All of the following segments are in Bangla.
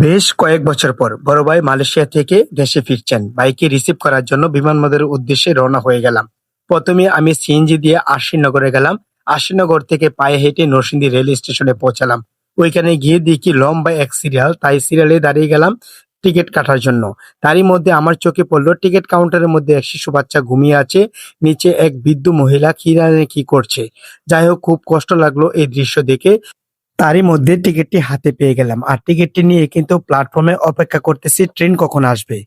বেশ কয়েক বছর পর বড় ভাই মালয়েশিয়া থেকে দেশে ফিরছেন। ভাইকে রিসিভ করার জন্য বিমানবন্দরের উদ্দেশ্যে রওনা হয়ে গেলাম। প্রথমে আমি সিএনজি দিয়ে আশ্বিনগরে গেলাম। আশ্বিনগর থেকে পায়ে হেঁটে নরসিংদী রেল স্টেশনে পৌঁছালাম। ওইখানে গিয়ে দেখি লম্বা এক সিরিয়াল, তাই সিরিয়ালে দাঁড়িয়ে গেলাম টিকিট কাটার জন্য। তারই মধ্যে আমার চোখে পড়লো টিকিট কাউন্টারের মধ্যে এক শিশু বাচ্চা ঘুমিয়ে আছে, নিচে এক বৃদ্ধ মহিলা কি জানে কি করছে। যাই হোক, খুব কষ্ট লাগলো এই দৃশ্য দেখে। তারই মধ্যে টিকিটটি হাতে পেয়ে গেলাম। আর টিকিটটি নিয়ে কিন্তু প্ল্যাটফর্মে অপেক্ষা করতেছি ট্রেন কখন আসবে।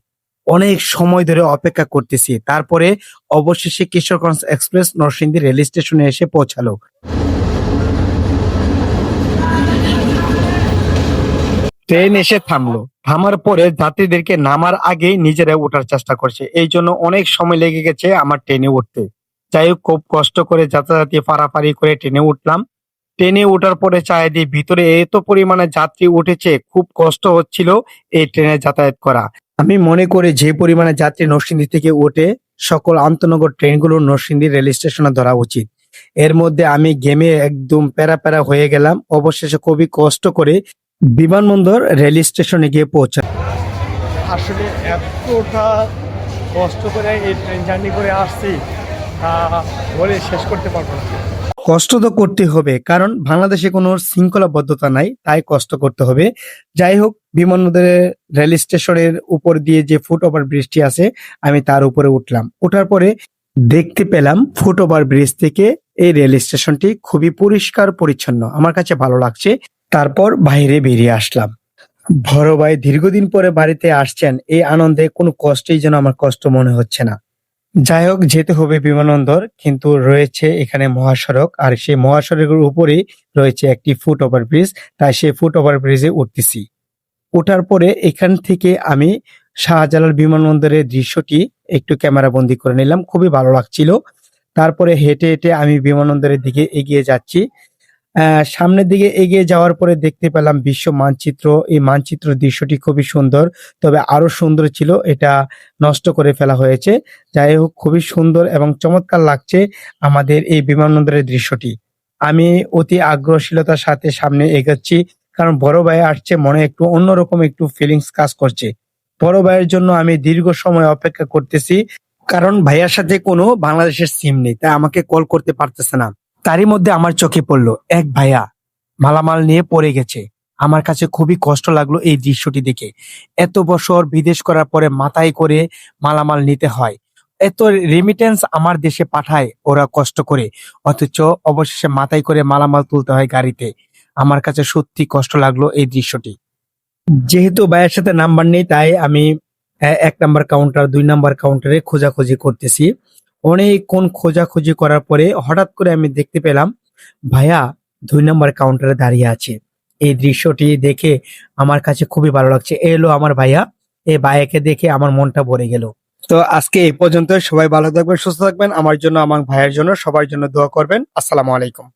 অনেক সময় ধরে অপেক্ষা করতেছি। তারপরে অবশেষে কিশোরগঞ্জ এক্সপ্রেস নরসিংদী রেল স্টেশনে এসে পৌঁছালো। ট্রেন এসে থামলো। থামার পরে যাত্রীদেরকে নামার আগেই নিজেরা ওঠার চেষ্টা করছে। এই জন্য অনেক সময় লেগে গেছে আমার ট্রেনে উঠতে। যাই হোক, খুব কষ্ট করে যাতায়াতি পারাপারি করে ট্রেনে উঠলাম। ট্রেনে ওঠার পরে চারিদিক ভিতরে এত পরিমাণে যাত্রী উঠেছে, খুব কষ্ট হচ্ছিল এই ট্রেনে যাতায়াত করা। আমি মনে করি যে পরিমাণে যাত্রী নরসিংদী থেকে ওঠে, সকল আন্তনগর ট্রেনগুলো নরসিংদী রেল স্টেশনে ধরা উচিত। এর মধ্যে আমি গেমে একদম প্যারা প্যারা হয়ে গেলাম। অবশেষে খুবই কষ্ট করে বিমানবন্দর রেল স্টেশনে গিয়ে পৌঁছা। আসলে এতটা কষ্ট করে এই ট্রেন জার্নি করে আসছি, তা বলে শেষ করতে পারবো না। কষ্ট তো করতে হবে, কারণ বাংলাদেশে কোনো শৃঙ্খলাবদ্ধতা নাই, তাই কষ্ট করতে হবে। যাই হোক, বিমানবন্দরের রেল স্টেশনের উপর দিয়ে যে ফুট ওভার ব্রিজটি আছে, আমি তার উপরে উঠলাম। ওঠার পরে দেখতে পেলাম ফুট ওভার ব্রিজ থেকে এই রেল স্টেশনটি খুবই পরিষ্কার পরিচ্ছন্ন, আমার কাছে ভালো লাগছে। তারপর বাইরে বেরিয়ে আসলাম। বড় ভাই দীর্ঘদিন পরে বাড়িতে আসছেন, এই আনন্দে কোনো কষ্টই যেন আমার কষ্ট মনে হচ্ছে না। যাই হোক, যেতে হবে বিমানবন্দর, কিন্তু রয়েছে এখানে মহাসড়ক, আর সেই মহাসড়কের উপরেই রয়েছে একটি ফুট ওভার ব্রিজ। তাই সেই ফুট ওভার ব্রিজে উঠতেছি। ওঠার পরে এখান থেকে আমি শাহজালাল বিমানবন্দরের দৃশ্যটি একটু ক্যামেরা বন্দি করে নিলাম, খুবই ভালো লাগছিল। তারপরে হেঁটে হেঁটে আমি বিমানবন্দরের দিকে এগিয়ে যাচ্ছি। সামনের দিকে এগিয়ে যাওয়ার পরে দেখতে পেলাম বিশ্ব মানচিত্র। এই মানচিত্র দৃশ্যটি খুবই সুন্দর, তবে আরো সুন্দর ছিল, এটা নষ্ট করে ফেলা হয়েছে। যাই হোক, খুবই সুন্দর এবং চমৎকার লাগছে আমাদের এই বিমানবন্দরের দৃশ্যটি। আমি অতি আগ্রহশীলতার সাথে সামনে এগোচ্ছি, কারণ বড় ভাই আসছে, মনে একটু অন্যরকম একটু ফিলিংস কাজ করছে। বড় ভাইয়ের জন্য আমি দীর্ঘ সময় অপেক্ষা করতেছি, কারণ ভাইয়ার সাথে কোনো বাংলাদেশের সিম নেই, তাই আমাকে কল করতে পারতেছে না। তারই মধ্যে আমার চোখে পড়লো এক ভাইয়া মালামাল নিয়ে পড়ে গেছে। আমার কাছে খুবই কষ্ট লাগলো এই দৃশ্যটি দেখে। এত বছর বিদেশ করার পরে মাথায় করে মালামাল নিতে হয়, এত রেমিটেন্স আমার দেশে পাঠায় ওরা কষ্ট করে, অথচ অবশেষে মাথায় করে মালামাল তুলতে হয় গাড়িতে। আমার কাছে সত্যি কষ্ট লাগলো এই দৃশ্যটি। যেহেতু ভাইয়ের সাথে নাম্বার নেই, তাই আমি ১ নাম্বার কাউন্টার, ২ নাম্বার কাউন্টারে খোঁজাখুঁজি করতেছি। অনেকক্ষণ খোঁজাখুঁজি করার পরে হঠাৎ করে আমি দেখতে পেলাম ভাইয়া ২ নাম্বার কাউন্টারে দাঁড়িয়ে আছে। এই দৃশ্যটি দেখে আমার কাছে খুবই ভালো লাগছে। এ হলো আমার ভাইয়া। এই ভাইয়াকে দেখে আমার মনটা ভরে গেল। তো আজকে এই পর্যন্ত। সবাই ভালো থাকবেন, সুস্থ থাকবেন। আমার জন্য, আমার ভাইয়ের জন্য, সবার জন্য দোয়া করবেন। আসসালামু আলাইকুম।